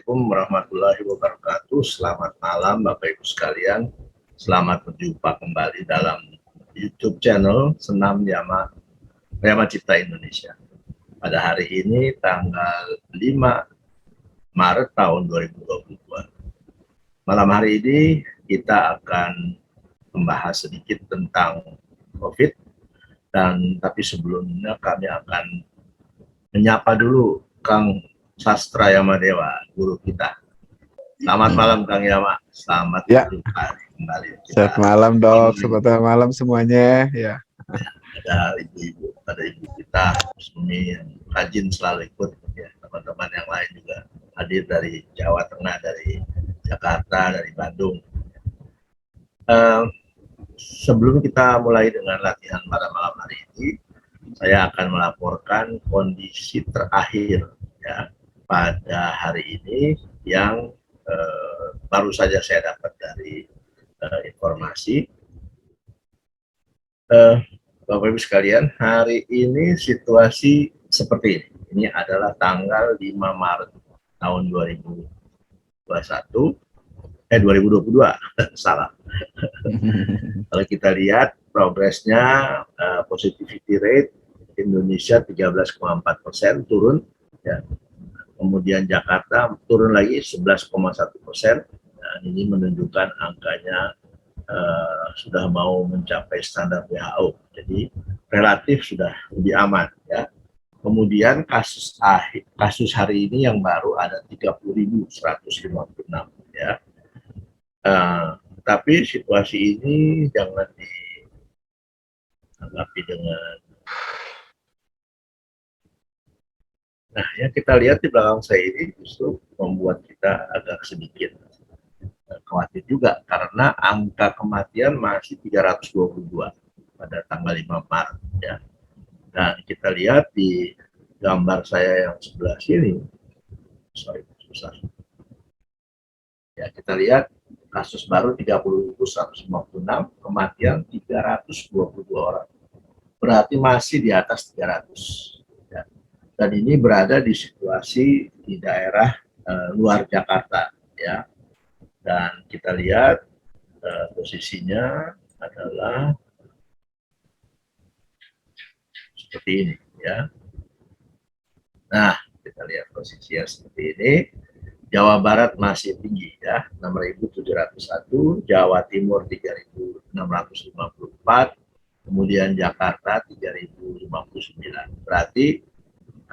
Assalamualaikum warahmatullahi wabarakatuh. Selamat malam Bapak Ibu sekalian. Selamat berjumpa kembali dalam YouTube channel Senam Yama Cipta Indonesia. Pada hari ini tanggal 5 Maret tahun 2022. Malam hari ini kita akan membahas sedikit tentang COVID, tapi sebelumnya kami akan menyapa dulu Kang Sastra Yamadewa, guru kita. Selamat malam Kang Yama, selamat berjumpa kembali. Selamat malam Dok, selamat malam semuanya. Ya. Ada ibu-ibu, kita Sumi yang rajin selalu ikut, ya. Teman-teman yang lain juga hadir dari Jawa Tengah, dari Jakarta, dari Bandung. Sebelum kita mulai dengan latihan pada malam hari ini, saya akan melaporkan kondisi terakhir, ya, pada hari ini yang baru saja saya dapat dari informasi. Bapak Ibu sekalian, hari ini situasi seperti ini. Ini adalah tanggal 5 Maret tahun 2022, salah. Kalau kita lihat progresnya, positivity rate Indonesia 13,4% turun, ya. Kemudian Jakarta turun lagi 11,1%. Nah, ini menunjukkan angkanya sudah mau mencapai standar WHO. Jadi relatif sudah lebih aman, ya. Kemudian kasus hari ini yang baru ada 30.156, ya. Tapi situasi ini jangan dianggapi dengan. Nah, yang kita lihat di belakang saya ini justru membuat kita agak sedikit khawatir juga, karena angka kematian masih 322 pada tanggal 5 Maret, ya. Nah, kita lihat di gambar saya yang sebelah sini, susah. Ya, kita lihat kasus baru 30.156, kematian 322 orang. Berarti masih di atas 300. Dan ini berada di situasi di daerah luar Jakarta, ya. Dan kita lihat posisinya adalah seperti ini, ya. Nah, kita lihat posisinya seperti ini. Jawa Barat masih tinggi, ya, 6.701, Jawa Timur 3.654, kemudian Jakarta 3.059. Berarti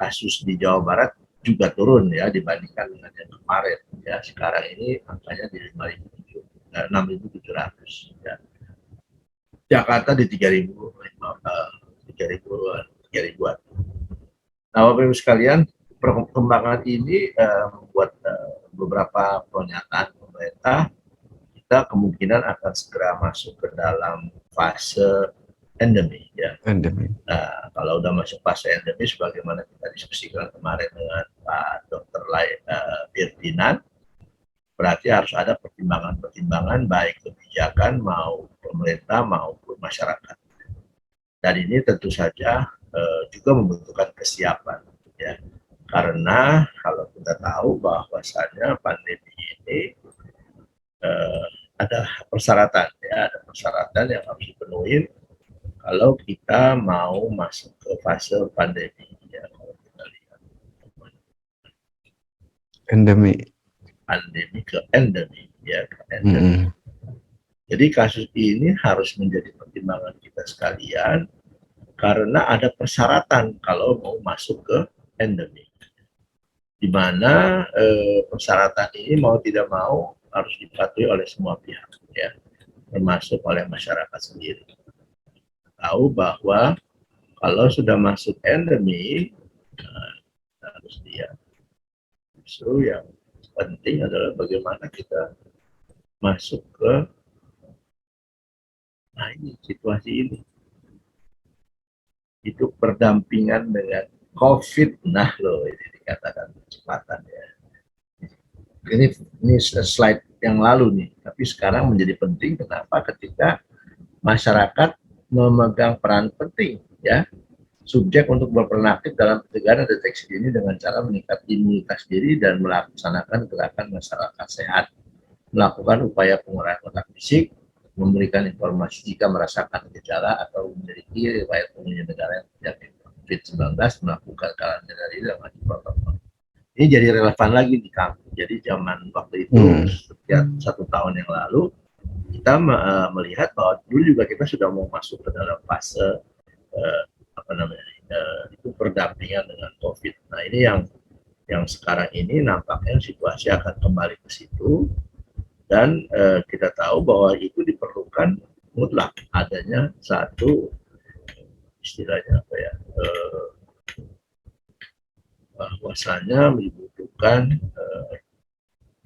kasus di Jawa Barat juga turun, ya, dibandingkan dengan yang kemarin, ya. Sekarang ini angkanya di 6.700, ya. Jakarta di 3.000-an. Nah, Bapak Ibu sekalian, perkembangan ini membuat beberapa pernyataan pemerintah, kita kemungkinan akan segera masuk ke dalam fase endemi, ya. Nah, kalau udah masuk fase endemi, sebagaimana kita diskusikan kemarin dengan Pak Dr. Birdinan, berarti harus ada pertimbangan-pertimbangan baik kebijakan mau pemerintah maupun masyarakat. Dan ini tentu saja juga membutuhkan kesiapan, ya. Karena kalau kita tahu bahwasannya pandemi ini ada persyaratan, ya, ada persyaratan yang harus dipenuhi kalau kita mau masuk ke fase pandemi, ya. Kalau kita lihat pandemi ke endemi, ya, ke endemi. Jadi kasus ini harus menjadi pertimbangan kita sekalian, karena ada persyaratan kalau mau masuk ke endemi, di mana persyaratan ini mau tidak mau harus dipatuhi oleh semua pihak, ya, termasuk oleh masyarakat sendiri. Tahu bahwa kalau sudah masuk endemi, harus dia. Justru yang penting adalah bagaimana kita masuk ke situasi ini. Itu berdampingan dengan COVID. Nah, loh, ini dikatakan kecepatan, ya. Ini slide yang lalu nih, tapi sekarang menjadi penting. Kenapa? Ketika masyarakat memegang peran penting, ya, subjek untuk berperan aktif dalam pencegahan dan deteksi dini dengan cara meningkatkan imunitas diri dan melaksanakan gerakan masyarakat sehat, melakukan upaya pengurangan kontak fisik, memberikan informasi jika merasakan gejala atau memiliki riwayat pengunjung negara yang terjangkit COVID-19, melakukan karantina diri dan wajib protokol. Ini jadi relevan lagi di kampus. Jadi zaman waktu itu setiap 1 tahun yang lalu kita melihat bahwa dulu juga kita sudah mau masuk ke dalam fase itu berdampingan dengan COVID. Nah ini yang sekarang ini nampaknya situasi akan kembali ke situ dan kita tahu bahwa itu diperlukan mutlak adanya satu istilahnya apa ya, bahwasanya dibutuhkan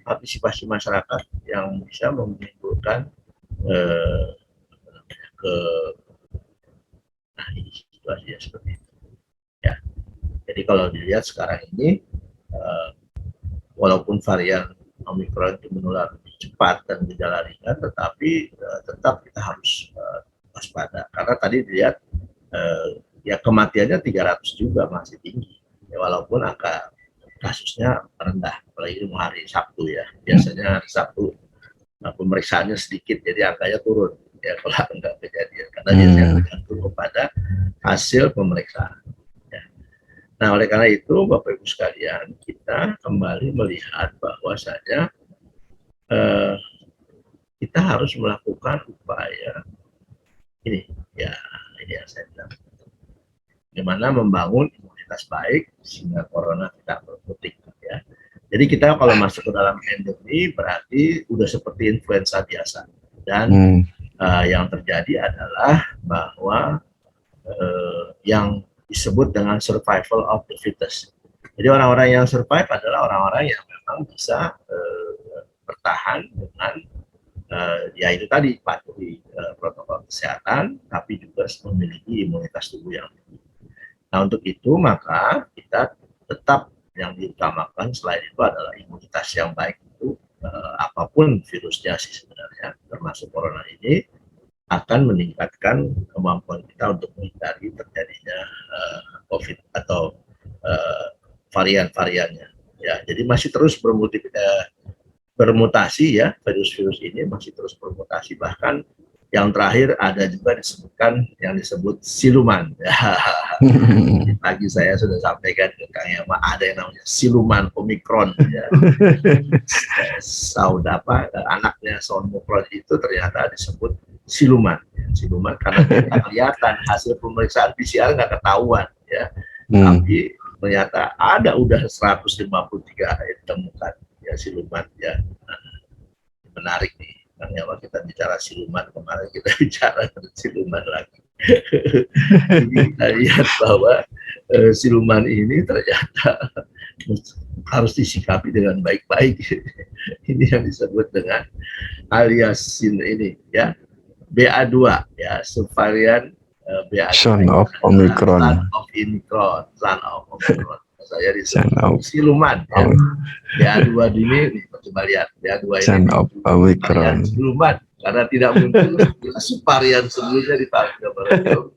partisipasi masyarakat yang bisa menimbulkan nah ini situasinya seperti itu ya. Jadi kalau dilihat sekarang ini walaupun varian Omicron itu menular lebih cepat dan gejala ringan, tetapi tetap kita harus waspada karena tadi dilihat ya kematiannya 300 juga masih tinggi ya, walaupun angka kasusnya rendah, apalagi hari Sabtu ya, biasanya hari Sabtu pemeriksaannya sedikit jadi angkanya turun ya kalau enggak kejadian karena biasanya tergantung kepada hasil pemeriksaan ya. Nah oleh karena itu Bapak Ibu sekalian, kita kembali melihat bahwasanya kita harus melakukan upaya ini ya, ini yang saya bilang, bagaimana membangun imunitas baik sehingga corona tidak berkutik ya. Jadi kita kalau masuk ke dalam endemi berarti udah seperti influenza biasa dan yang terjadi adalah bahwa yang disebut dengan survival of the fittest. Jadi orang-orang yang survive adalah orang-orang yang memang bisa bertahan dengan ya itu tadi patuhi protokol kesehatan, tapi juga memiliki imunitas tubuh yang tinggi. Nah untuk itu maka kita tetap yang diutamakan selain itu adalah imunitas yang baik itu apapun virusnya sih sebenarnya, termasuk corona ini akan meningkatkan kemampuan kita untuk menghindari terjadinya COVID atau varian-variannya. Ya, jadi masih terus bermutasi ya, virus-virus ini masih terus bermutasi, bahkan yang terakhir ada juga disebutkan yang disebut siluman. Pagi saya sudah sampaikan ke Kang Yama ada yang namanya siluman Omicron. Ya. Anaknya Omicron itu ternyata disebut siluman. Ya. Siluman karena tidak kelihatan hasil pemeriksaan PCR nggak ketahuan. Ya. Tapi ternyata ada udah 153 ditemukan ya siluman ya. Menarik nih. Kang Yama, kita bicara siluman kemarin, kita bicara siluman lagi. Jadi kita lihat bahwa siluman ini ternyata harus disikapi dengan baik-baik. Ini yang disebut dengan alias ini ya, BA2 ya, subvarian BA2. Son of Omicron. Son of Omicron. Saya disebut siluman ya. BA2 ini coba lihat BA2 ini varian siluman karena tidak muncul subvarian sebelumnya di tahun lalu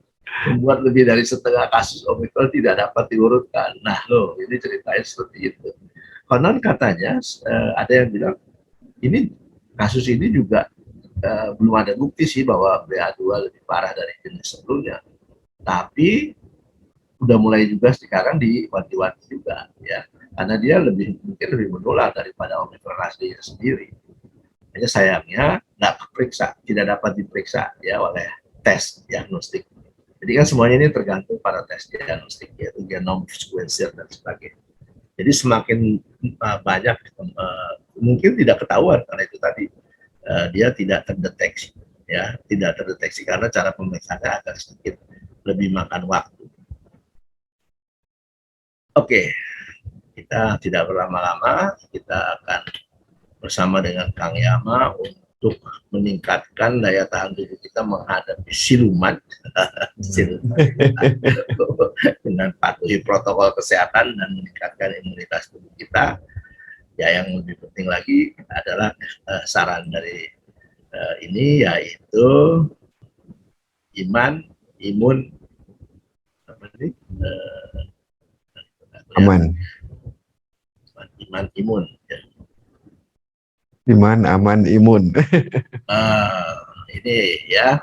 membuat lebih dari setengah kasus Omicron tidak dapat diurutkan. Nah loh ini ceritanya seperti itu. Konon katanya ada yang bilang ini kasus ini juga belum ada bukti sih bahwa BA2 lebih parah dari jenis sebelumnya, tapi udah mulai juga sekarang diwanti-wanti juga ya, karena dia mungkin lebih menular daripada Omicron aslinya sendiri. Hanya sayangnya nggak keperiksa, tidak dapat diperiksa ya oleh tes diagnostik. Jadi kan semuanya ini tergantung pada tes diagnostik yaitu genome sequencer dan sebagainya. Jadi semakin banyak mungkin tidak ketahuan karena itu tadi dia tidak terdeteksi ya, tidak terdeteksi karena cara pemeriksaannya agak sedikit lebih makan waktu. Oke, kita tidak berlama-lama, kita akan bersama dengan Kang Yama untuk meningkatkan daya tahan tubuh kita menghadapi siluman, dengan patuhi protokol kesehatan dan meningkatkan imunitas tubuh kita. Ya, yang lebih penting lagi adalah saran dari ini yaitu iman, imun, apa nih? Aman. Iman imun. Ya. Iman, aman, imun. Ini ya,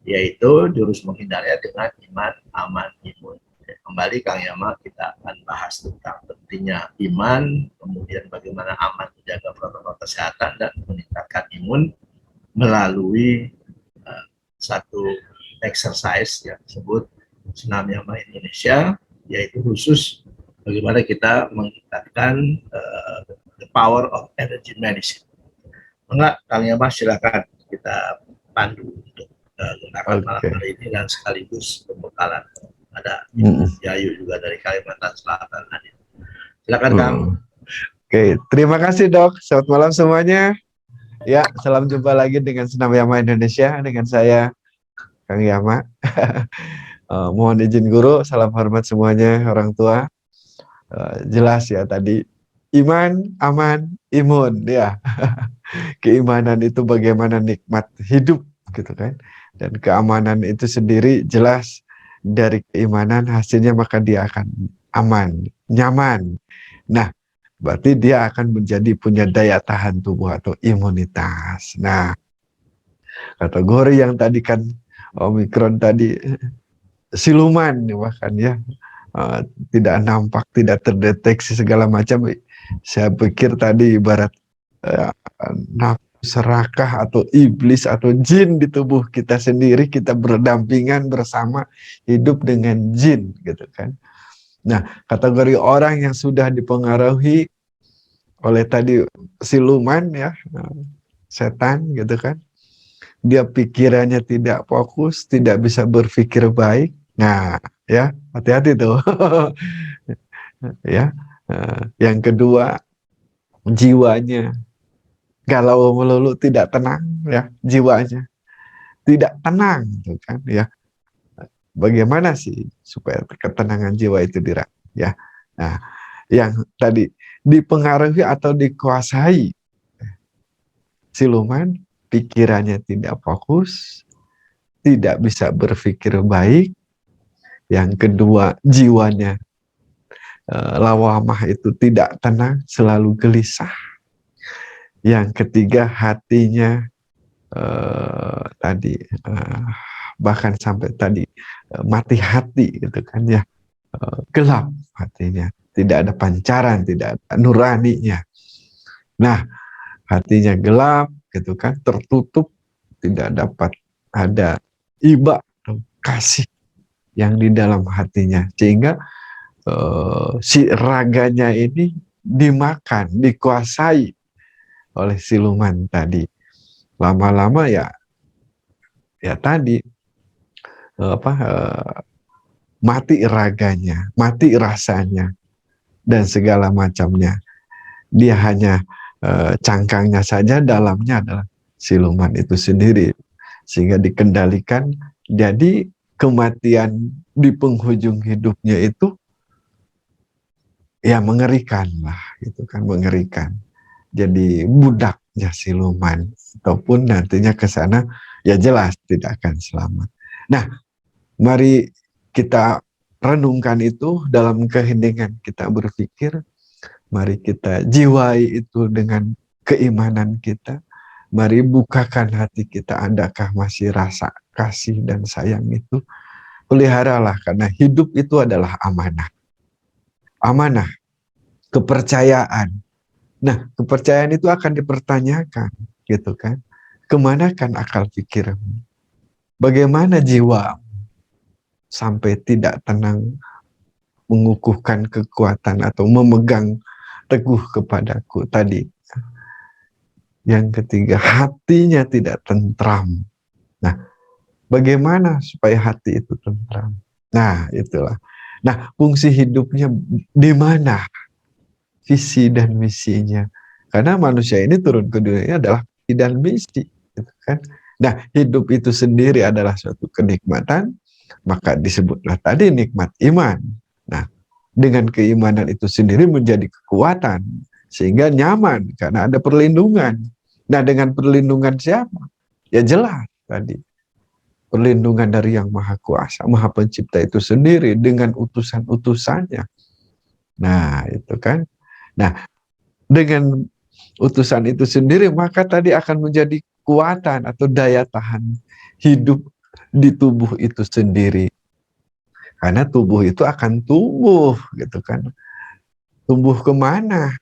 yaitu jurus menghindarnya dengan iman, aman, imun. Kembali Kang Yama, kita akan bahas tentang pentingnya iman, kemudian bagaimana aman menjaga protokol kesehatan dan meningkatkan imun melalui satu exercise yang disebut Senam Yama Indonesia, yaitu khusus bagaimana kita meningkatkan the power of energy medicine. Enggak, Kang Yama, silakan kita pandu untuk gunakan malam hari ini dan sekaligus pembekalan. Ada Ibu Yayu juga dari Kalimantan Selatan. Silakan Kang. Oke, terima kasih Dok. Selamat malam semuanya. Ya, salam jumpa lagi dengan Senam Yama Indonesia dengan saya Kang Yama. Mohon izin guru, salam hormat semuanya orang tua. Jelas ya tadi iman, aman, imun ya. Keimanan itu bagaimana nikmat hidup gitu kan. Dan keamanan itu sendiri jelas dari keimanan hasilnya maka dia akan aman, nyaman. Nah, berarti dia akan menjadi punya daya tahan tubuh atau imunitas. Nah, kategori yang tadi kan Omikron tadi siluman bahkan ya, tidak nampak, tidak terdeteksi segala macam. Saya pikir tadi ibarat nafsu serakah atau iblis atau jin di tubuh kita sendiri, kita berdampingan bersama hidup dengan jin gitu kan. Nah, kategori orang yang sudah dipengaruhi oleh tadi siluman ya, setan gitu kan, dia pikirannya tidak fokus, tidak bisa berpikir baik. Nah ya, hati-hati tuh. Ya, yang kedua jiwanya galau melulu, tidak tenang ya, jiwanya tidak tenang gitu kan ya. Bagaimana sih supaya ketenangan jiwa itu diraih ya. Nah, yang tadi dipengaruhi atau dikuasai siluman, pikirannya tidak fokus, tidak bisa berpikir baik. Yang kedua, jiwanya lawamah itu tidak tenang, selalu gelisah. Yang ketiga, hatinya tadi bahkan sampai tadi mati hati gitu kan ya, gelap hatinya, tidak ada pancaran, tidak ada nuraninya. Nah, hatinya gelap gitu kan, tertutup, tidak dapat ada iba kasih yang di dalam hatinya, sehingga si raganya ini dimakan, dikuasai oleh siluman tadi. Lama-lama ya tadi mati raganya, mati rasanya dan segala macamnya. Dia hanya cangkangnya saja, dalamnya adalah siluman itu sendiri, sehingga dikendalikan. Jadi kematian di penghujung hidupnya itu ya mengerikan lah, itu kan mengerikan. Jadi budaknya siluman, ataupun nantinya ke sana ya jelas tidak akan selamat. Nah, mari kita renungkan itu dalam keheningan kita berpikir. Mari kita jiwai itu dengan keimanan kita. Mari bukakan hati kita, adakah masih rasa kasih dan sayang itu. Peliharalah, karena hidup itu adalah amanah. Amanah, kepercayaan. Nah, kepercayaan itu akan dipertanyakan, gitu kan? Kemanakan akal pikirmu? Bagaimana jiwa sampai tidak tenang, mengukuhkan kekuatan atau memegang teguh kepadaku tadi? Yang ketiga, hatinya tidak tentram. Nah, bagaimana supaya hati itu tentram? Nah, itulah. Nah, fungsi hidupnya di mana? Visi dan misinya. Karena manusia ini turun ke dunia adalah visi dan misi, gitu kan? Nah, hidup itu sendiri adalah suatu kenikmatan, maka disebutlah tadi nikmat iman. Nah, dengan keimanan itu sendiri menjadi kekuatan, sehingga nyaman karena ada perlindungan. Nah, dengan perlindungan siapa? Ya jelas tadi. perlindungan dari Yang Maha Kuasa, Maha Pencipta itu sendiri dengan utusan-utusannya. Nah, itu kan. Nah, dengan utusan itu sendiri, maka tadi akan menjadi kekuatan atau daya tahan hidup di tubuh itu sendiri. Karena tubuh itu akan tumbuh, gitu kan. Tumbuh kemana?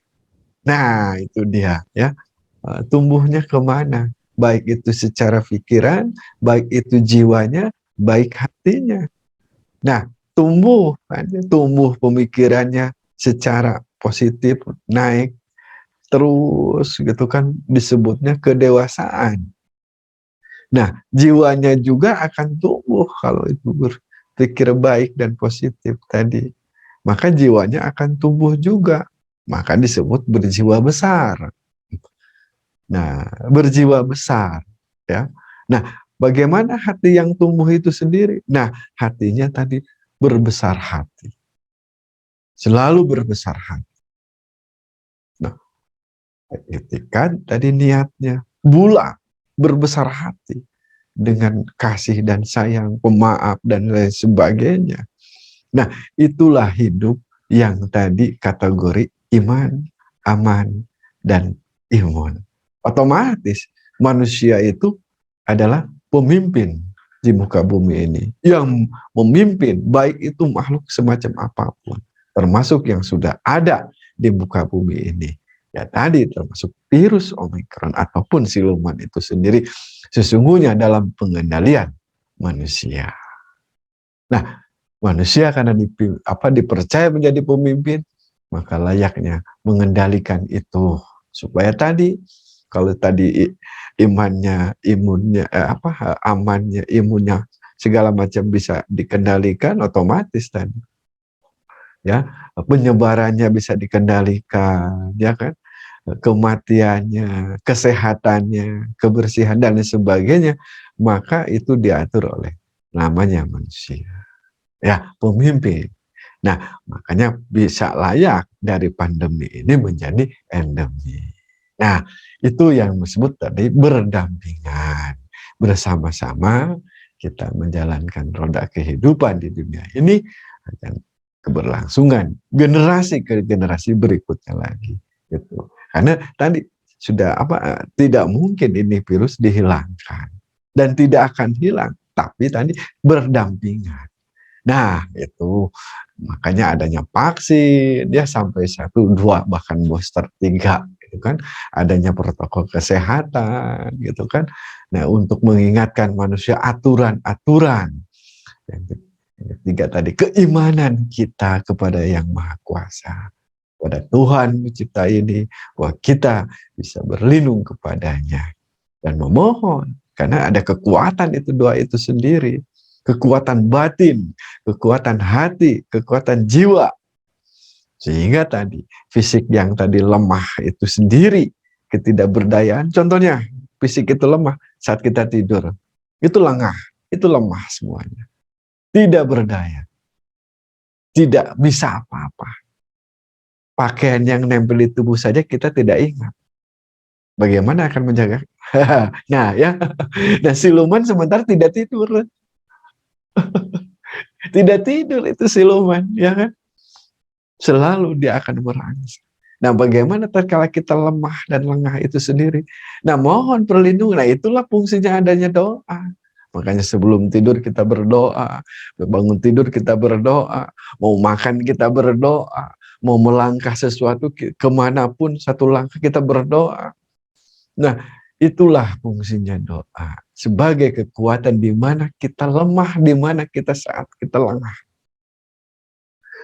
Nah, itu dia, ya. Tumbuhnya kemana? Baik itu secara pikiran, baik itu jiwanya, baik hatinya. Nah, tumbuh pemikirannya secara positif, naik, terus gitu kan, disebutnya kedewasaan. Nah, jiwanya juga akan tumbuh kalau itu berpikir baik dan positif tadi. Maka jiwanya akan tumbuh juga. Maka disebut berjiwa besar. Nah, berjiwa besar, ya. Nah, bagaimana hati yang tumbuh itu sendiri? Nah, hatinya tadi berbesar hati. Selalu berbesar hati. Nah, ketika tadi niatnya bulat, berbesar hati dengan kasih dan sayang, pemaaf dan lain sebagainya. Nah, itulah hidup yang tadi kategori iman, aman, dan imun. Otomatis manusia itu adalah pemimpin di muka bumi ini. Yang memimpin, baik itu makhluk semacam apapun. Termasuk yang sudah ada di muka bumi ini. Ya tadi termasuk virus Omikron ataupun siluman itu sendiri sesungguhnya dalam pengendalian manusia. Nah, manusia karena dipercaya menjadi pemimpin, maka layaknya mengendalikan itu supaya tadi kalau tadi imannya, imunnya, amannya, imunnya segala macam bisa dikendalikan, otomatis tadi ya penyebarannya bisa dikendalikan, ya kan, kematiannya, kesehatannya, kebersihan dan sebagainya, maka itu diatur oleh namanya manusia. Ya, pemimpin. Nah, makanya bisa layak dari pandemi ini menjadi endemi. Nah, itu yang disebut tadi berdampingan. Bersama-sama kita menjalankan roda kehidupan di dunia ini akan keberlangsungan generasi ke generasi berikutnya lagi. Gitu. Karena tadi sudah tidak mungkin ini virus dihilangkan dan tidak akan hilang, tapi tadi berdampingan. Nah, itu makanya adanya vaksin, dia sampai 1, 2, bahkan booster 3, gitu kan. Adanya protokol kesehatan, gitu kan. Nah, untuk mengingatkan manusia aturan-aturan. Yang ketiga tadi, keimanan kita kepada Yang Maha Kuasa. Pada Tuhan pencipta ini, bahwa kita bisa berlindung kepadanya. Dan memohon, karena ada kekuatan itu doa itu sendiri. Kekuatan batin, kekuatan hati, kekuatan jiwa. Sehingga tadi fisik yang tadi lemah itu sendiri, ketidakberdayaan. Contohnya fisik itu lemah saat kita tidur. Itu lengah, itu lemah semuanya. Tidak berdaya. Tidak bisa apa-apa. Pakaian yang nempel di tubuh saja kita tidak ingat. Bagaimana akan menjaga? Nah, ya. Nah, siluman sementara tidak tidur. Tidak tidur itu siluman, ya kan? Selalu dia akan merangsang. Nah, bagaimana tatkala kita lemah dan lengah itu sendiri? Nah, mohon perlindungan. Nah, itulah fungsinya adanya doa. Makanya sebelum tidur kita berdoa, bangun tidur kita berdoa, mau makan kita berdoa, mau melangkah sesuatu kemanapun satu langkah kita berdoa. Nah, itulah fungsinya doa. Sebagai kekuatan di mana kita lemah, di mana kita saat kita lengah.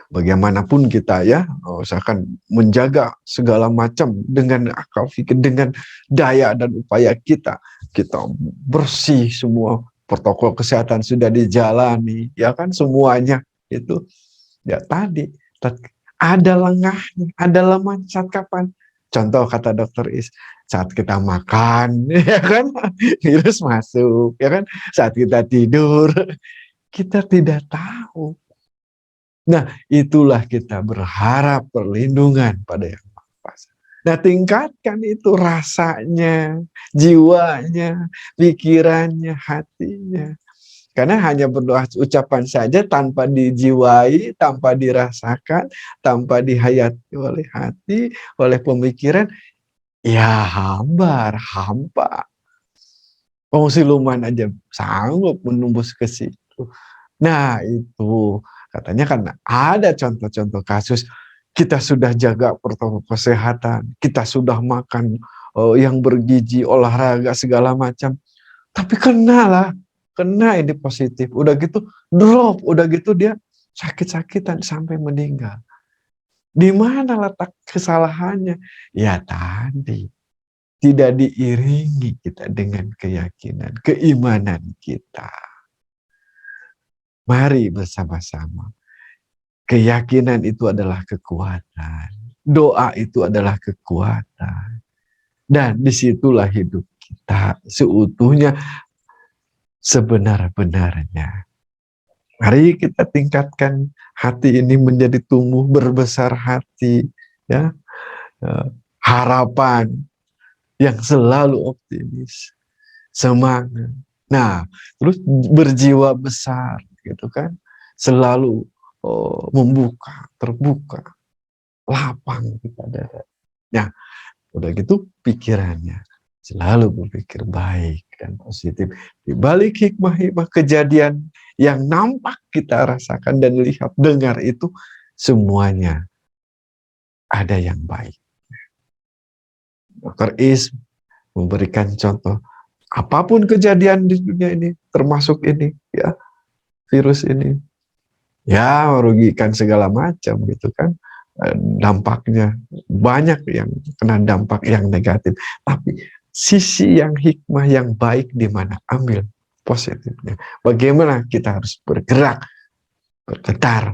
Bagaimanapun kita ya, usahakan menjaga segala macam dengan akal fikir, dengan daya dan upaya kita. Kita bersih semua, protokol kesehatan sudah dijalani, ya kan semuanya itu. Ya tadi, ada lengahnya, ada lemah saat kapan? Contoh kata dokter Is, saat kita makan, ya kan, virus masuk, ya kan, saat kita tidur, kita tidak tahu. Nah, itulah kita berharap perlindungan pada Yang Maha Kuasa. Nah, tingkatkan itu rasanya, jiwanya, pikirannya, hatinya. Karena hanya berdoa ucapan saja tanpa dijiwai, tanpa dirasakan, tanpa dihayati oleh hati, oleh pemikiran, ya hampa. Oh, siluman aja sanggup menembus ke situ. Nah, itu katanya kan ada contoh-contoh kasus kita sudah jaga protokol kesehatan, kita sudah makan yang bergizi, olahraga segala macam, tapi kena ini positif. Udah gitu drop, udah gitu dia sakit-sakitan sampai meninggal. Di mana letak kesalahannya? Ya tadi, tidak diiringi kita dengan keyakinan, keimanan kita. Mari bersama-sama. Keyakinan itu adalah kekuatan. Doa itu adalah kekuatan. Dan disitulah hidup kita seutuhnya, sebenar-benarnya. Mari kita tingkatkan hati ini menjadi tumbuh berbesar hati, ya, harapan yang selalu optimis, semangat. Nah, terus berjiwa besar, gitu kan, selalu membuka, terbuka, lapang kita dada. Nah, udah gitu pikirannya selalu berpikir baik dan positif. Di balik hikmah-hikmah kejadian yang nampak kita rasakan dan lihat, dengar itu, semuanya ada yang baik. Dr. Is memberikan contoh, apapun kejadian di dunia ini, termasuk ini, ya, virus ini, ya merugikan segala macam gitu kan, dampaknya banyak yang kena dampak yang negatif, tapi sisi yang hikmah yang baik di mana, ambil positifnya. Bagaimana kita harus bergerak, bergetar,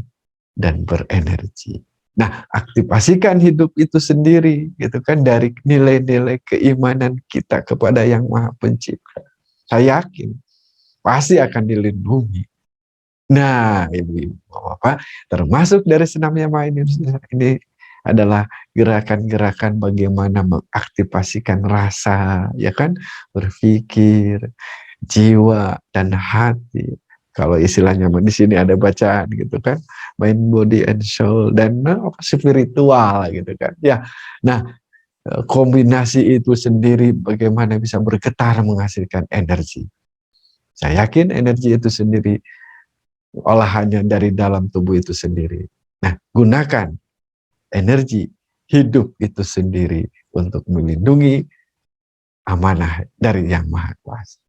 dan berenergi. Nah, aktifasikan hidup itu sendiri gitu kan, dari nilai-nilai keimanan kita kepada Yang Maha Pencipta. Saya yakin pasti akan dilindungi. Nah, Ibu Bapak, termasuk dari senam Yama ini adalah gerakan-gerakan bagaimana mengaktifasikan rasa, ya kan, berpikir, jiwa dan hati. Kalau istilahnya di sini ada bacaan gitu kan, mind, body and soul, dan spiritual gitu kan. Ya, nah, kombinasi itu sendiri bagaimana bisa bergetar menghasilkan energi. Saya yakin energi itu sendiri olahannya dari dalam tubuh itu sendiri. Nah, gunakan energi hidup itu sendiri untuk melindungi amanah dari Yang Maha Kuasa.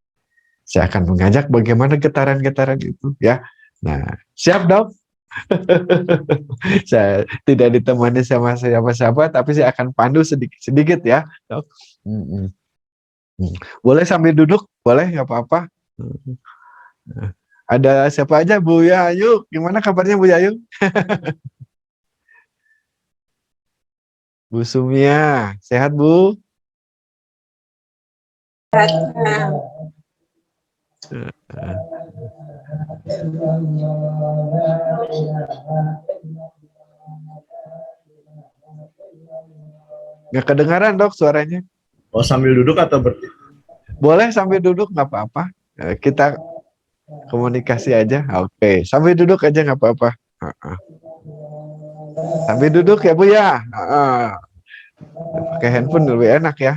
Saya akan mengajak bagaimana getaran-getaran itu, ya. Nah, siap dok? Saya tidak ditemani sama siapa-siapa, tapi saya akan pandu sedikit-sedikit ya, dok. Boleh sambil duduk, boleh, nggak apa-apa. Ada siapa aja, Bu Yayu? Gimana kabarnya Bu Yayu? Bu Sumia, sehat Bu? Nggak kedengaran dok suaranya. Oh, sambil duduk atau berdiri? Boleh sambil duduk, nggak apa-apa. Kita komunikasi aja. Oke, sambil duduk aja nggak apa-apa. Sambil duduk ya Bu ya. Pakai handphone lebih enak ya.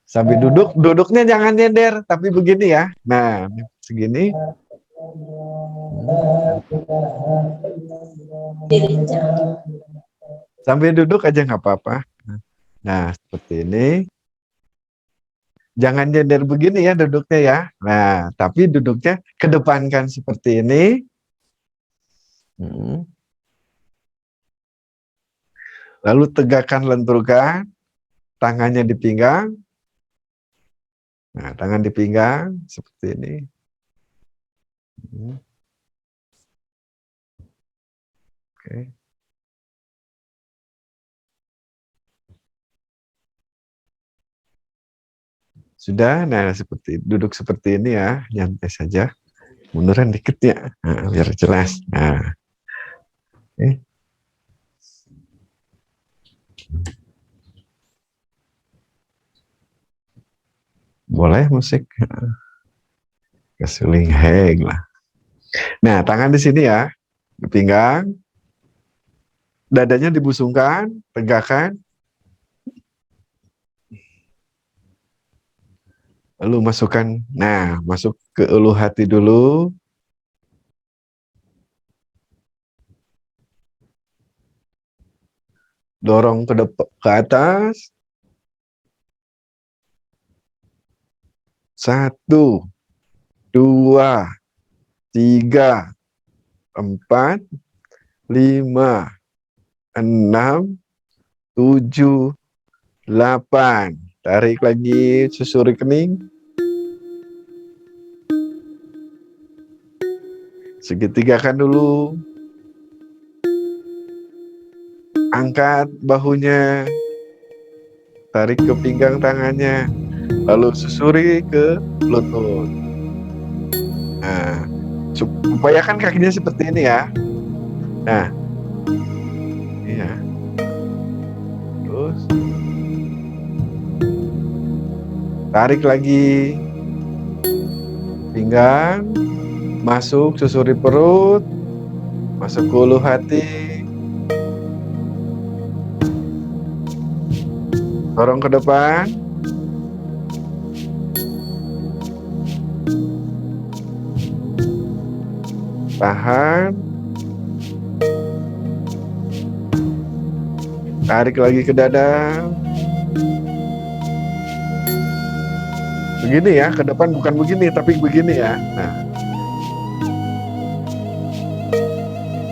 Sambil duduk, duduknya jangan nyender, tapi begini ya. Nah, segini. Sambil duduk aja nggak apa-apa. Nah, seperti ini. Jangan nyender begini ya duduknya ya. Nah, tapi duduknya kedepankan seperti ini. Lalu tegakkan, lenturkan. Tangannya di pinggang. Nah, tangan di pinggang seperti ini. Oke. Sudah, nah seperti duduk seperti ini ya, nyantai saja. Munduran dikit ya, nah, biar jelas. Nah, oke. Boleh musik. Kesuling heng lah. Nah, tangan di sini ya, di pinggang, dadanya dibusungkan, tegakkan, lalu masukkan, nah, masuk ke ulu hati dulu, dorong ke depan, ke atas, 1, 2, 3, 4, 5, 6, 7, 8. Tarik lagi, susuri kening. Segitigakan dulu. Angkat bahunya. Tarik ke pinggang tangannya. Lalu susuri ke lutut. Nah, upayakan kakinya seperti ini ya. Nah, iya. Terus tarik lagi pinggang, masuk, susuri perut, masuk ke ulu hati, dorong ke depan, tahan, tarik lagi ke dada. Begini ya, ke depan bukan begini, tapi begini ya. Nah,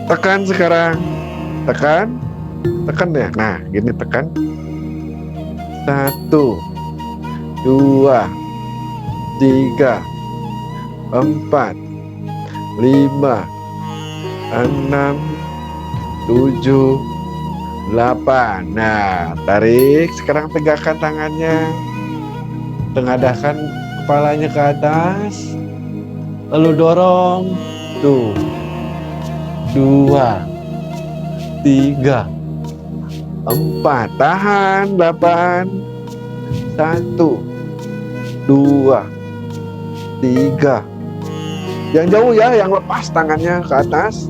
tekan sekarang, tekan, tekan ya. Nah, gini tekan. 1, 2, 3, 4, 5, 6, 7, 8. Nah, tarik. Sekarang tegakkan tangannya. Tengadahkan kepalanya ke atas. Lalu dorong. Tuh. 2, 3, 4. Tahan. 8. 1, 2, 3. Yang jauh ya, yang lepas tangannya ke atas.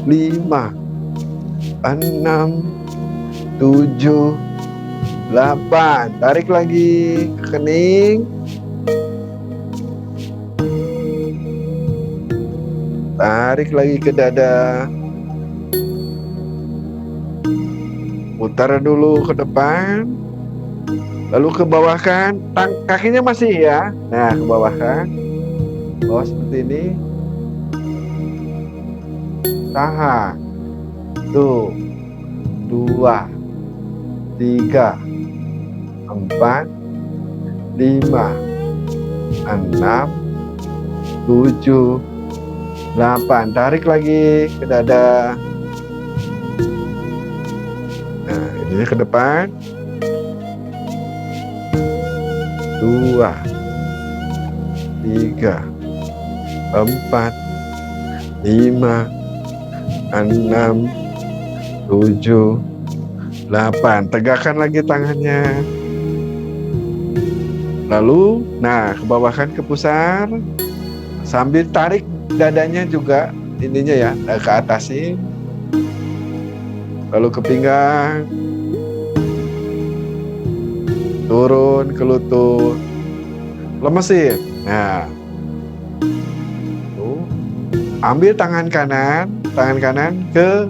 5, 6, 7, 8. Tarik lagi ke kening. Tarik lagi ke dada. Putar dulu ke depan. Lalu ke bawah kan. Kakinya masih ya. Nah, ke bawah kan. Bawah seperti ini. Tahan. Tuh. 2, 3, 4, 5, 6, 7, 8. Tarik lagi ke dada. Nah, ini ke depan. 2, 3, 4, 5, 6, 7, 8. Tegakkan lagi tangannya. Lalu, nah, ke bawah kan ke pusar. Sambil tarik dadanya juga, ininya ya, ke atasin. Lalu ke pinggang. Turun ke lutut. Lemesin. Nah. Tuh. Ambil tangan kanan ke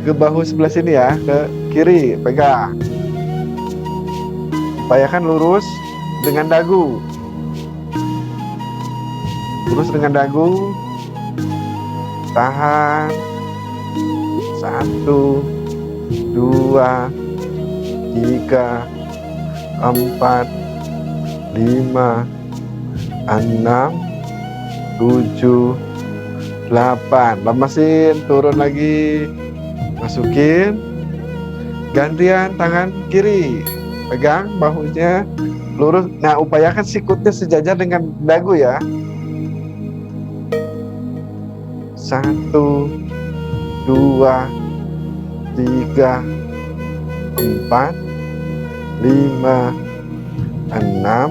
bahu sebelah sini ya, ke kiri, pegang. Upayakan lurus dengan dagu. Lurus dengan dagu. Tahan. 1, 2, 3, 4, 5, 6, 7, 8. Lemesin, turun lagi. Masukin. Gantian tangan kiri. Pegang bahunya lurus. Nah, upayakan sikutnya sejajar dengan dagu ya. 1, 2, 3, 4, 5, 6,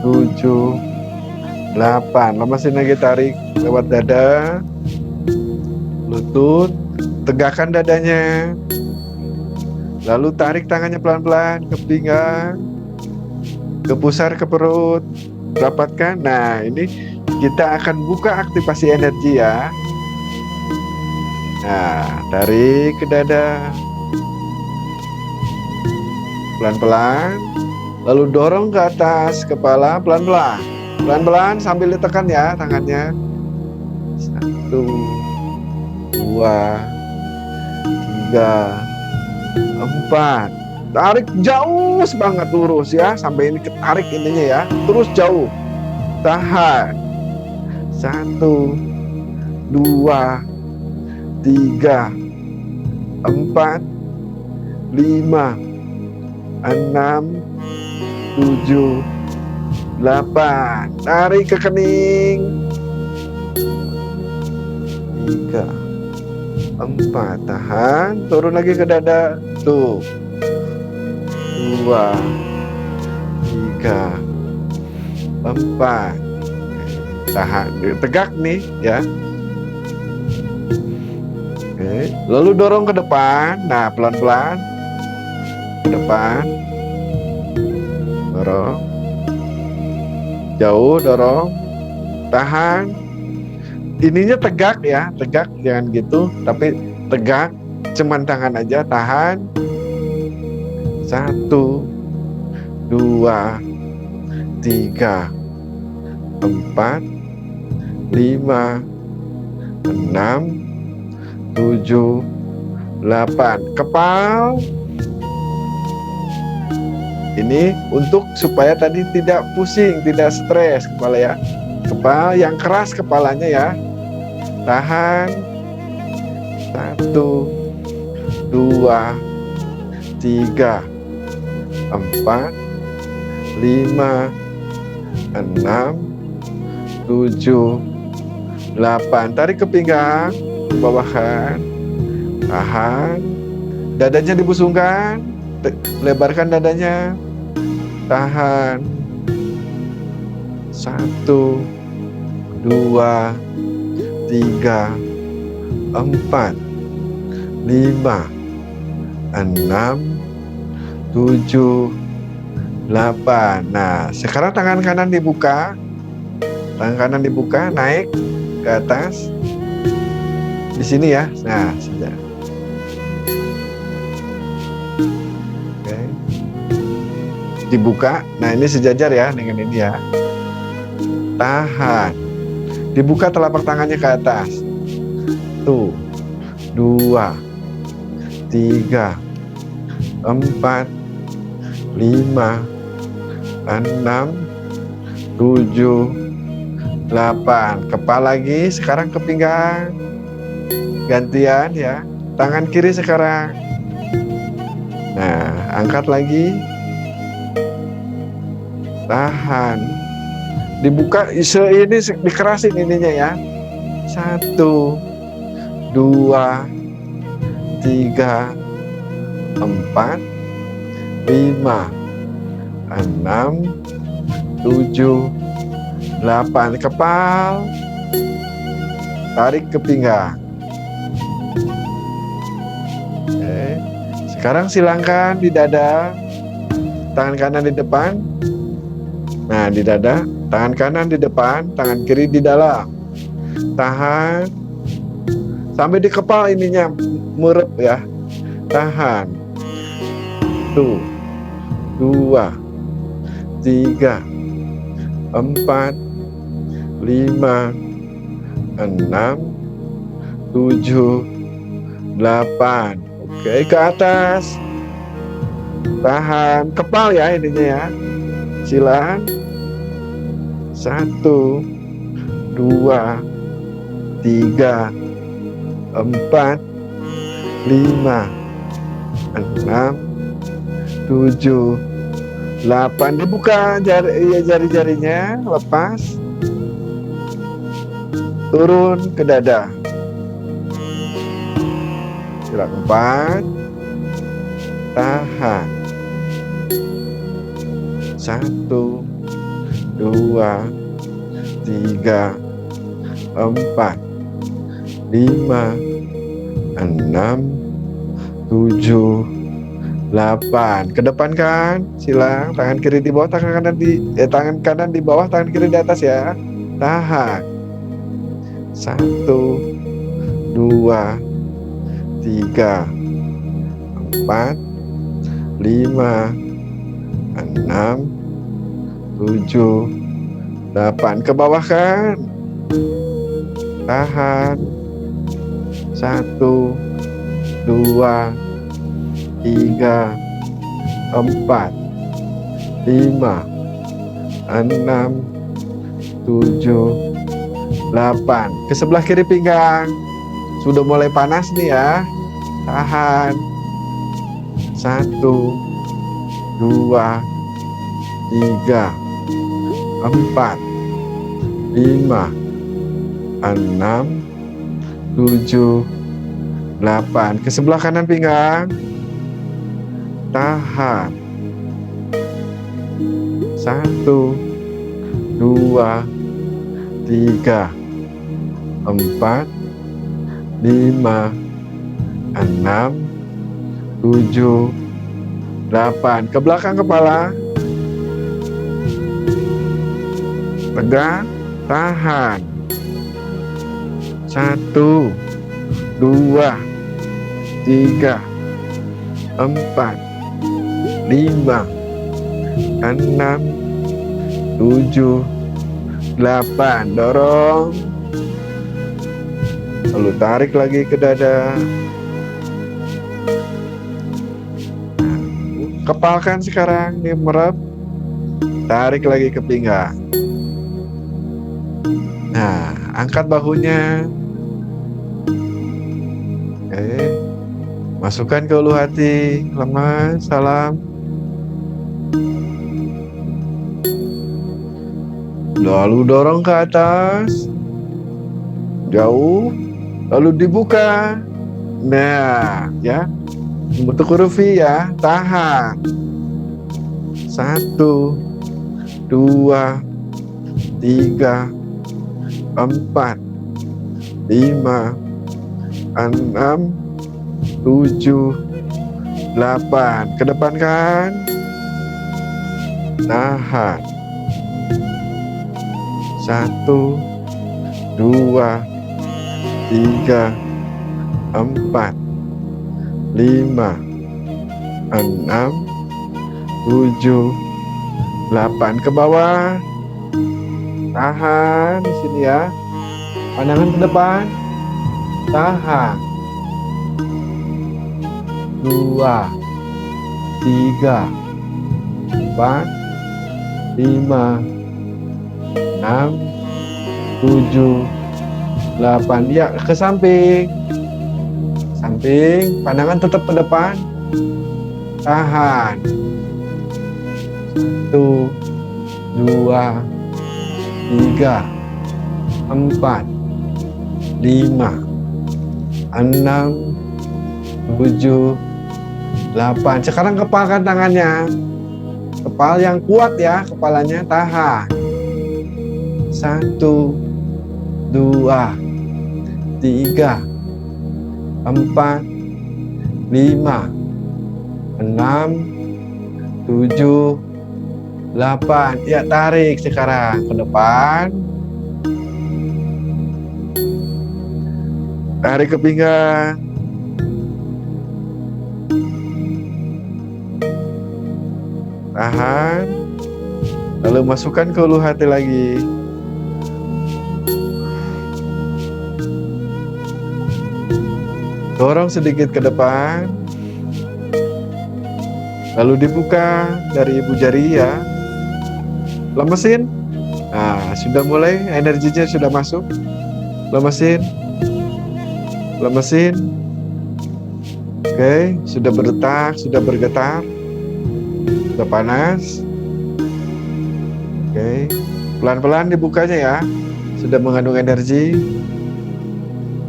7, 8. Lemasin lagi, tarik lewat dada, lutut, tegakkan dadanya. Lalu tarik tangannya pelan-pelan ke pinggang, ke pusar, ke perut, rapatkan. Nah, ini kita akan buka aktivasi energi ya. Nah, tarik ke dada, pelan-pelan, lalu dorong ke atas kepala, pelan-pelan. Pelan-pelan sambil ditekan ya tangannya. 1, 2, 3, 4. Tarik jauh banget, lurus ya, sampai ini ketarik ininya ya. Terus jauh. Tahan. 1, 2, 3, 4, 5, 6, 7, 8. Tarik ke kening. 3, 4. Tahan. Turun lagi ke dada. Tuh. 2, 3, 4. Tahan. Tegak nih ya. Oke. Lalu dorong ke depan. Nah, pelan-pelan ke depan. Dorong. Jauh, dorong. Tahan. Ininya tegak ya, tegak, jangan gitu, tapi tegak. Cuman tangan aja, tahan. 1, 2, 3, 4, 5, 6, 7, 8. Kepal. Ini untuk supaya tadi tidak pusing, tidak stres kepala ya. Kepala yang keras kepalanya ya. Tahan. 1, 2, 3, 4, 5, 6, 7, 8. Tarik ke pinggang, bawahkan. Tahan. Dadanya dibusungkan. Lebarkan dadanya. Tahan. 1, 2, 3, 4, 5, 6, 7, 8. Nah, sekarang tangan kanan dibuka. Tangan kanan dibuka, naik ke atas. Di sini ya. Nah, sudah. Oke. Dibuka. Nah, ini sejajar ya dengan ini ya. Tahan. Dibuka telapak tangannya ke atas. Tuh. 2, 3, 4, 5, 6, 7, 8. Kepala lagi, sekarang ke pinggang. Gantian ya. Tangan kiri sekarang. Nah, angkat lagi. Tahan. Dibuka, ini dikerasin ininya ya. 1, 2, 3, 4, 5, 6, 7, 8. Kepal. Tarik ke pinggang. Oke. Sekarang silangkan di dada. Tangan kanan di depan. Nah, di dada. Tangan kanan di depan, tangan kiri di dalam. Tahan. Sampai di kepala ininya murep ya. Tahan. 1, 2, 3, 4, 5, 6, 7, 8. Oke, ke atas. Tahan. Kepal ya ininya ya. Silang. 1, 2, 3, 4, 5, 6, 7, 8. Dibuka jari-jarinya, lepas. Turun ke dada. Gerak 4. Tahan. 1, 2, 3, 4, 5, 6, 7, 8. Ke depan kan, silang. Tangan kiri di bawah, tangan kanan tangan kanan di bawah, tangan kiri di atas ya. Tahan. 1, 2, 3, 4, 5, 6, 7, 8. Ke bawah kan. Tahan. 1, 2, 3, 4, 5, 6, 7, 8. Ke sebelah kiri pinggang. Sudah mulai panas nih ya. Tahan. 1, 2, 3, 4, 5, 6, 7, 8. Ke sebelah kanan pinggang. Tahan. 1, 2, 3, 4, 5, 6, 7, 8. Ke belakang kepala. Tegak. Tahan. 1, 2, 3, 4, 5, 6, 7, 8. Dorong. Lalu tarik lagi ke dada. Kepalkan sekarang, nih merep. Tarik lagi ke pinggang. Nah, angkat bahunya. Oke. Masukkan ke ulu hati. Lemas, salam. Lalu dorong ke atas. Jauh. Lalu dibuka. Nah, ya. Bentuk huruf V ya. Tahan. 1, 2, 3, 4, 5, 6, 7, 8. Ke depan kan. Tahan. 1, 2, 3, 4, 5, 6, 7, 8. Ke bawah. Tahan di sini ya. Pandangan ke depan. Tahan. 2, 3, 4, 5, 6, 7, 8. Ya, ke samping. Samping, pandangan tetap ke depan. Tahan. 1, 2, 3, 4, 5, 6, 7, 8. Sekarang kepalkan tangannya. Kepal yang kuat ya, kepalanya. Tahan. 1, 2, 3, 4, 5, 6, 7, 8. Ya, tarik sekarang ke depan. Tarik ke pinggang. Tahan. Lalu masukkan ke ulu hati lagi. Dorong sedikit ke depan. Lalu dibuka dari ibu jari ya. Lemesin. Nah, sudah mulai, energinya sudah masuk. Lemesin. Lemesin. Oke, sudah berdetak, sudah bergetar. Sudah panas. Oke, pelan-pelan dibukanya ya. Sudah mengandung energi.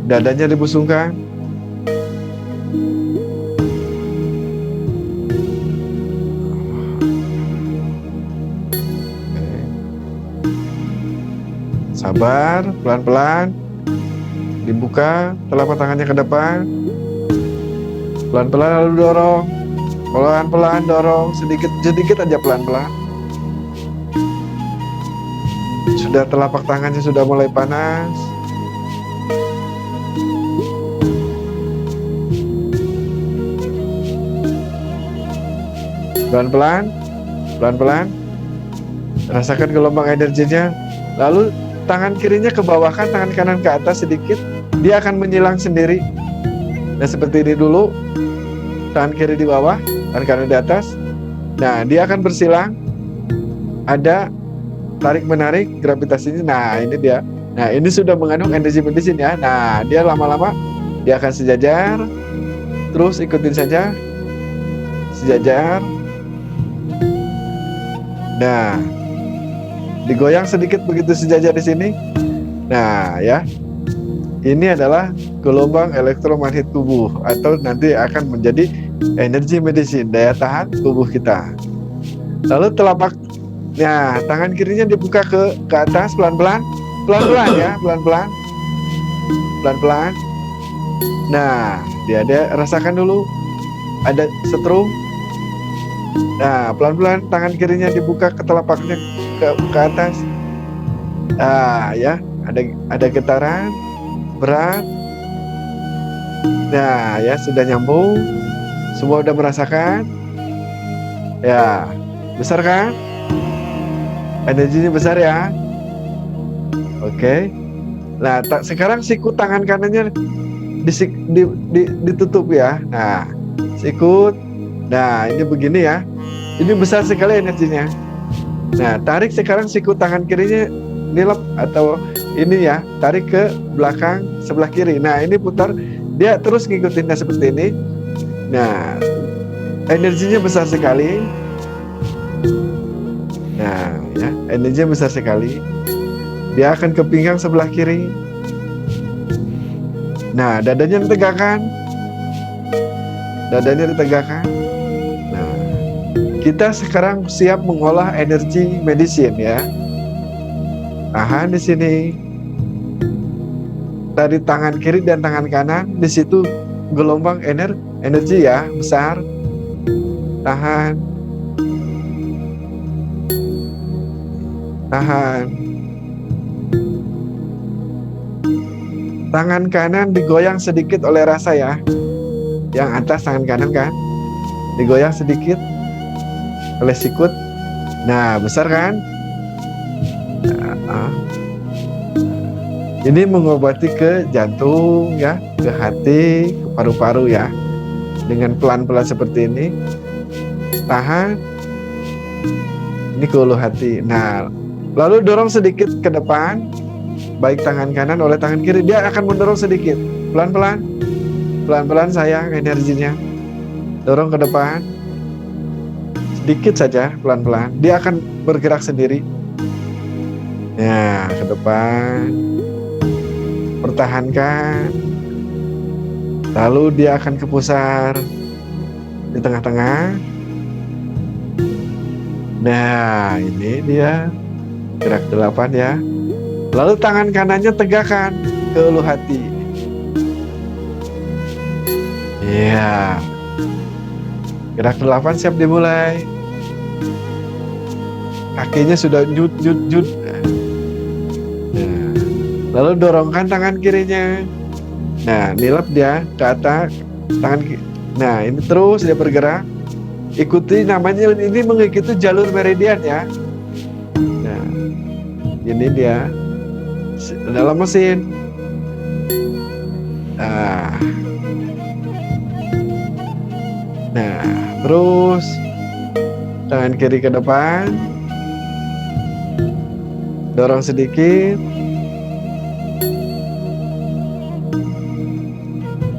Dadanya dibusungkan. Sabar, pelan-pelan. Dibuka telapak tangannya ke depan. Pelan-pelan lalu dorong. Pelan-pelan dorong, sedikit aja pelan-pelan. Sudah telapak tangannya sudah mulai panas. Pelan-pelan, pelan-pelan. Rasakan gelombang energinya. Lalu tangan kirinya ke bawah, kan tangan kanan ke atas sedikit. Dia akan menyilang sendiri. Nah, seperti ini dulu. Tangan kiri di bawah, tangan kanan di atas. Nah, dia akan bersilang. Ada tarik-menarik gravitasinya. Nah, ini dia. Nah, ini sudah mengandung energi medicine ya. Nah, dia lama-lama dia akan sejajar. Terus ikutin saja. Sejajar. Nah, digoyang sedikit begitu sejajar di sini. Nah, ya. Ini adalah gelombang elektromagnet tubuh atau nanti akan menjadi energi medicine, daya tahan tubuh kita. Lalu nah, tangan kirinya dibuka ke atas pelan-pelan. Pelan-pelan ya, pelan-pelan. Pelan-pelan. Nah, dia rasakan dulu. Ada setrum. Nah, pelan-pelan tangan kirinya dibuka ke telapaknya ke atas. Ah, ya, ada getaran berat. Nah, ya sudah nyambung. Semua udah merasakan. Ya, besar kan? Energinya besar ya. Oke. Nah, sekarang siku tangan kanannya ditutup ya. Nah, sikut. Nah, ini begini ya. Ini besar sekali energinya. Nah, tarik sekarang siku tangan kirinya nilep atau ini ya, tarik ke belakang sebelah kiri. Nah, ini putar, dia terus ngikutinnya seperti ini. Nah, energinya besar sekali. Nah, ya, energinya besar sekali. Dia akan ke pinggang sebelah kiri. Nah, dadanya ditegakkan. Dadanya ditegakkan. Nah, kita sekarang siap mengolah energi medicine ya. Tahan di sini. Dari tangan kiri dan tangan kanan, di situ gelombang energi ya, besar. Tahan. Tahan. Tangan kanan digoyang sedikit oleh rasa ya. Yang atas tangan kanan kan digoyang sedikit oleh sikut. Nah, besar kan? Nah, ini mengobati ke jantung ya, ke hati, ke paru-paru ya. Dengan pelan-pelan seperti ini. Tahan. Ini ke ulu hati. Nah, lalu dorong sedikit ke depan. Baik tangan kanan oleh tangan kiri, dia akan mendorong sedikit. Pelan-pelan. Pelan-pelan sayang energinya. Dorong ke depan. Sedikit saja, pelan-pelan. Dia akan bergerak sendiri. Ya, ke depan. Pertahankan. Lalu dia akan ke pusar di tengah-tengah. Nah, ini dia gerak 8 ya. Lalu tangan kanannya tegakkan ke ulu hati. Iya. Gerak 8 siap dimulai. Kakinya sudah jut. Nah, lalu dorongkan tangan kirinya. Nah, nilep dia ke atas tangan kiri. Nah, ini terus dia bergerak. Ikuti namanya, ini mengikuti jalur meridian ya. Nah, ini dia dalam mesin. Nah, terus tangan kiri ke depan. Dorong sedikit.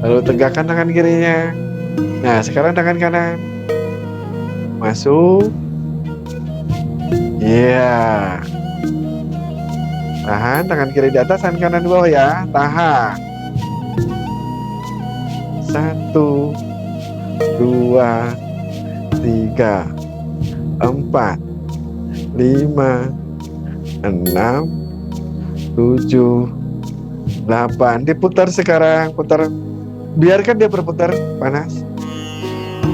Lalu tegakkan tangan kirinya. Nah, sekarang tangan kanan. Masuk. Iya. Tahan, tangan kiri di atas, tangan kanan di bawah ya. Tahan. 1, 2, 3, 4, 5, 6, 7, 8. Diputar sekarang, putar. Biarkan dia berputar, panas.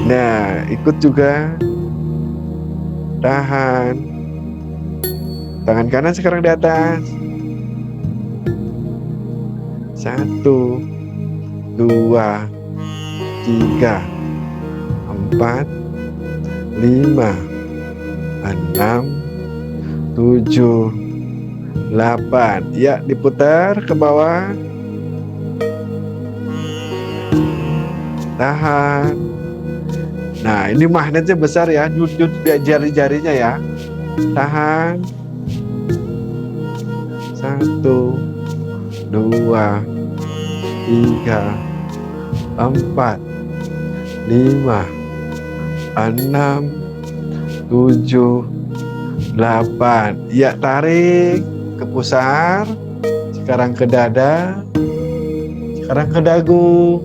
Nah, ikut juga. Tahan. Tangan kanan sekarang di atas. 1, 2, 3, 4, 5, 6, 7, 8. Ya, diputar ke bawah. Tahan. Nah, ini magnetnya besar ya, nyut-nyut jari-jarinya ya. Tahan. 1, 2, 3, 4, 5, 6, 7, 8. Ya, tarik ke pusar. Sekarang ke dada. Sekarang ke dagu.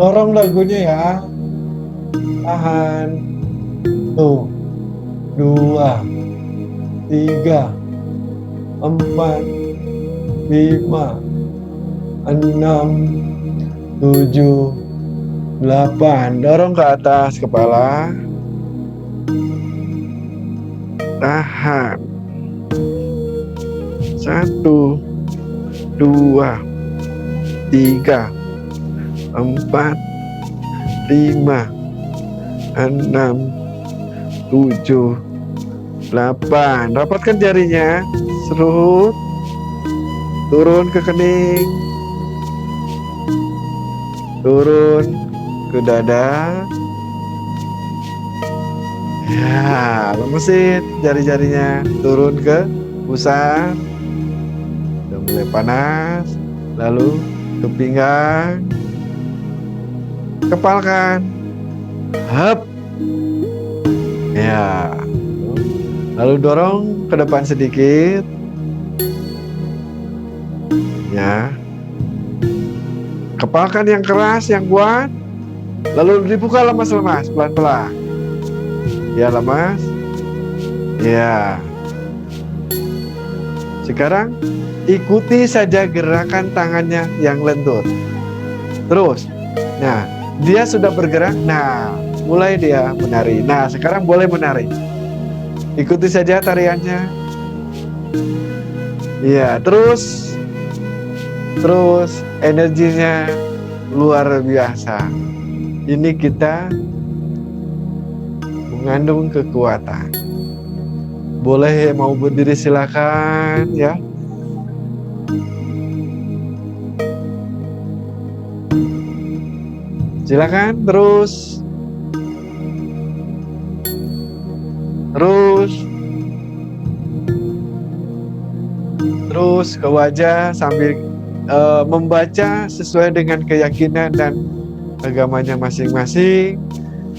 Dorong dagunya ya. Tahan. Tuh. 2, 3, 4, 5, 6, 7, 8. Dorong ke atas kepala. Tahan. 1, 2, 3, 4, 5, 6, 7, 8. Rapatkan jarinya. Serut. Turun ke kening. Turun ke dada. Ya, lemesin jari-jarinya. Turun ke pusar. Udah mulai panas. Lalu ke pinggang. Kepalkan. Hap. Ya. Lalu dorong ke depan sedikit. Ya. Kepalkan yang keras, yang kuat. Lalu dibuka lemas-lemas, pelan-pelan. Ya, lemas. Ya. Sekarang ikuti saja gerakan tangannya yang lentur. Terus. Nah, dia sudah bergerak. Nah, mulai dia menari. Nah, sekarang boleh menari. Ikuti saja tariannya. Iya, terus energinya luar biasa. Ini kita mengandung kekuatan. Boleh mau berdiri silakan ya. Silakan terus. Terus ke wajah sambil membaca sesuai dengan keyakinan dan agamanya masing-masing,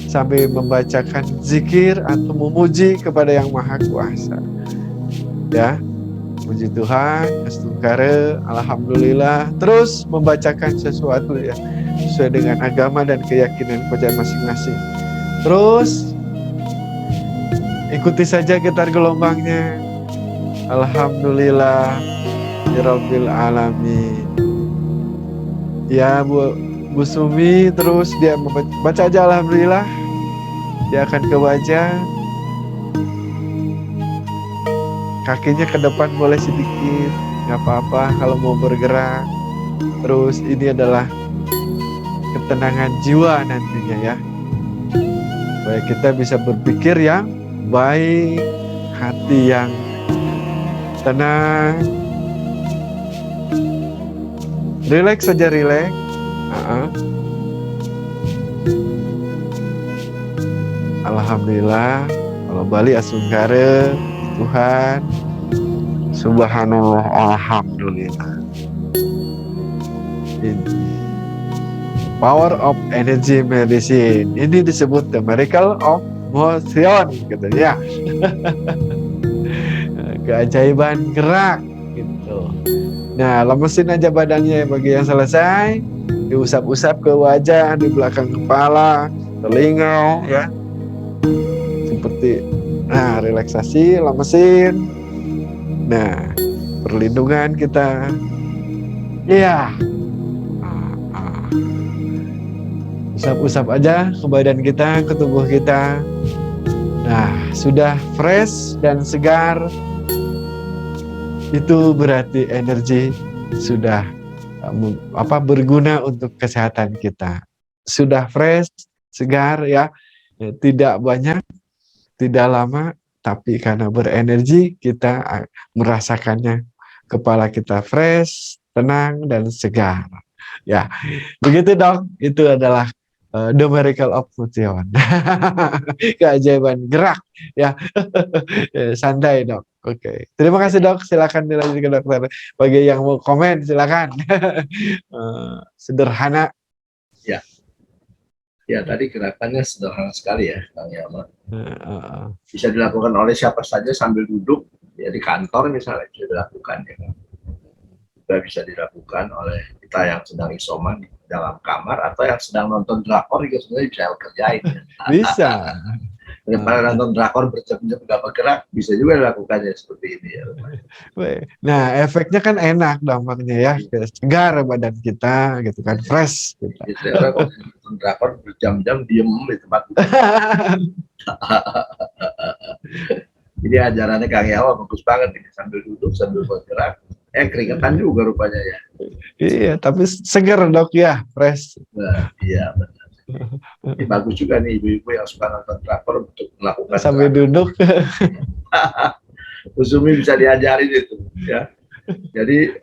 sambil membacakan zikir atau memuji kepada Yang Maha Kuasa. Ya, puji Tuhan, astungkara, alhamdulillah. Terus membacakan sesuatu ya sesuai dengan agama dan keyakinan kerajaan masing-masing. Terus ikuti saja getar gelombangnya. Alhamdulillah Rabbil alamin. Ya Bu Sumi, terus dia baca aja alhamdulillah. Dia akan ke wajah. Kakinya ke depan boleh sedikit, nggak apa-apa kalau mau bergerak. Terus ini adalah ketenangan jiwa nantinya ya. Supaya kita bisa berpikir yang baik, hati yang tenang. Relax saja, relax. Alhamdulillah. Kalau Bali asungkara, Tuhan. Subhanallah, alhamdulillah. Ini power of energy medicine. Ini disebut the miracle of motion, katanya. Keajaiban gerak gitu. Nah, lemesin aja badannya bagi yang selesai. Diusap-usap ke wajah, di belakang kepala, telinga ya. Seperti relaksasi, lemesin. Nah, perlindungan kita. Iya. Usap-usap aja ke badan kita, ke tubuh kita. Nah, sudah fresh dan segar, itu berarti energi sudah berguna untuk kesehatan kita. Sudah fresh, segar ya, tidak banyak, tidak lama, tapi karena berenergi kita merasakannya, kepala kita fresh, tenang dan segar. Ya, begitu dok. Itu adalah the miracle of Mution. Keajaiban gerak ya. Santai dok. Oke. Terima kasih dok. Silakan dilanjutkan dokter. Bagi yang mau komen silakan. Sederhana. Ya, ya tadi gerakannya sederhana sekali ya, Kang Yama. Bisa dilakukan oleh siapa saja sambil duduk ya di kantor misalnya, bisa dilakukan ya. Juga bisa dilakukan oleh kita yang sedang isoman di dalam kamar, atau yang sedang nonton drakor juga sebenarnya bisa kerjain ya. Bisa. Daripada nonton drakor berjam-jam nggak bergerak, bisa juga dilakukannya seperti ini ya. Nah, efeknya kan enak dampaknya ya, segar badan kita gitu kan, fresh. Gitu. Orang kalau nonton drakor berjam-jam diem di tempat. Jadi ajarannya Kang Yawa bagus banget ini, sambil duduk sambil bergerak. Keringetan juga rupanya ya. Iya, tapi segar dok ya, fresh. Nah, iya benar. Ini bagus juga nih ibu-ibu yang suka nonton drakor untuk melakukan sambil duduk. Usumi bisa diajarin itu ya. Jadi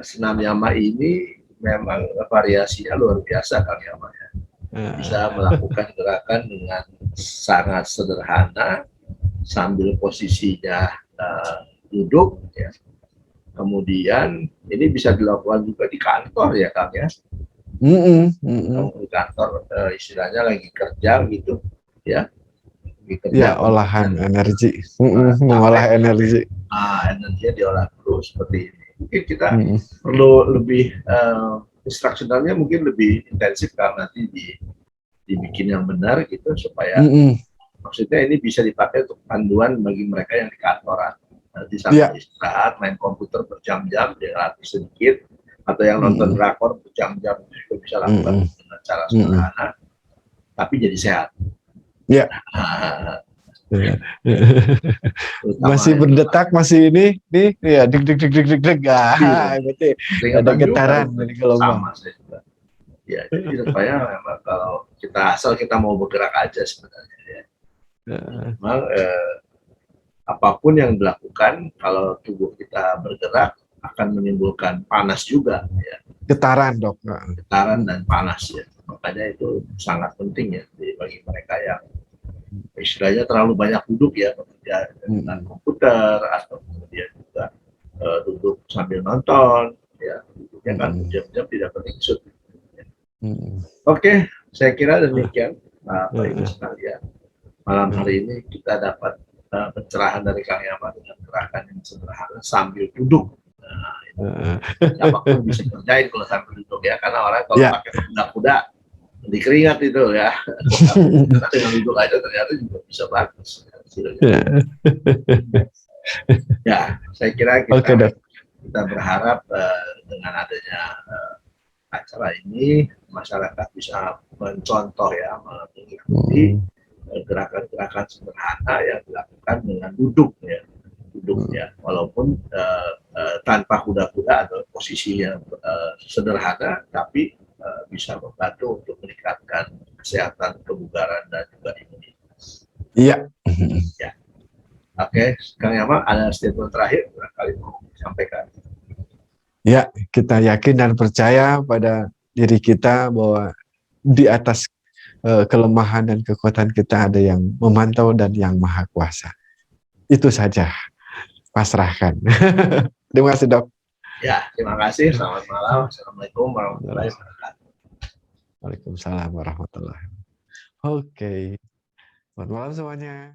senam Yama ini memang variasinya luar biasa Kang Yama ya. Bisa melakukan gerakan dengan sangat sederhana sambil posisinya duduk ya. Kemudian ini bisa dilakukan juga di kantor ya Kang ya. Di kantor istilahnya lagi kerja gitu ya. Ya, olahan energi, mengolah energi. Energinya diolah dulu seperti ini. Mungkin kita perlu lebih instruksionalnya mungkin lebih intensif karena nanti dibikin yang benar gitu supaya maksudnya ini bisa dipakai untuk panduan bagi mereka yang di kantoran. Nanti sambil istirahat main komputer berjam-jam, dia latih sedikit, atau yang nonton drakor berjam-jam juga bisa lakukan dengan cara sederhana, tapi jadi sehat. Ya. Masih berdetak, masih ini, nih, ya, deg. Berarti ada getaran dari gelombang. Sama saya juga. Ya, jadi supaya memang kalau kita asal kita mau bergerak aja sebenarnya ya. Memang apapun yang dilakukan, kalau tubuh kita bergerak akan menimbulkan panas juga ya. Getaran dok. Getaran dan panas ya. Makanya itu sangat penting ya bagi mereka yang istilahnya terlalu banyak duduk ya, bekerja dengan komputer atau kemudian juga duduk sambil nonton ya, duduknya kan jam-jam tidak bermaksud. Oke, saya kira demikian Bapak Ibu sekalian. Malam hari ini kita dapat pencerahan dari Kang Yama dengan gerakan yang sederhana sambil duduk. Nah, itu siapapun bisa kerjain kalau sambil duduk ya, karena orang kalau pakai kuda-kuda dikeringat itu ya. Karena dengan duduk aja ternyata juga bisa bagus. Ya, saya kira kita berharap dengan adanya acara ini masyarakat bisa mencontoh ya, mengikuti gerakan-gerakan sederhana yang dilakukan dengan duduk ya, walaupun tanpa kuda-kuda atau posisinya sederhana, tapi bisa membantu untuk meningkatkan kesehatan, kebugaran dan juga imunitas. Iya. Ya. Oke, Kang Yama, ada statement terakhir barangkali mau disampaikan. Ya, kita yakin dan percaya pada diri kita bahwa di atas kelemahan dan kekuatan kita ada yang memantau dan yang maha kuasa. Itu saja, pasrahkan. Terima kasih dok. Ya, terima kasih. Selamat malam. Assalamualaikum warahmatullahi wabarakatuh. Waalaikumsalam warahmatullahi wabarakatuh. Oke. Selamat malam semuanya.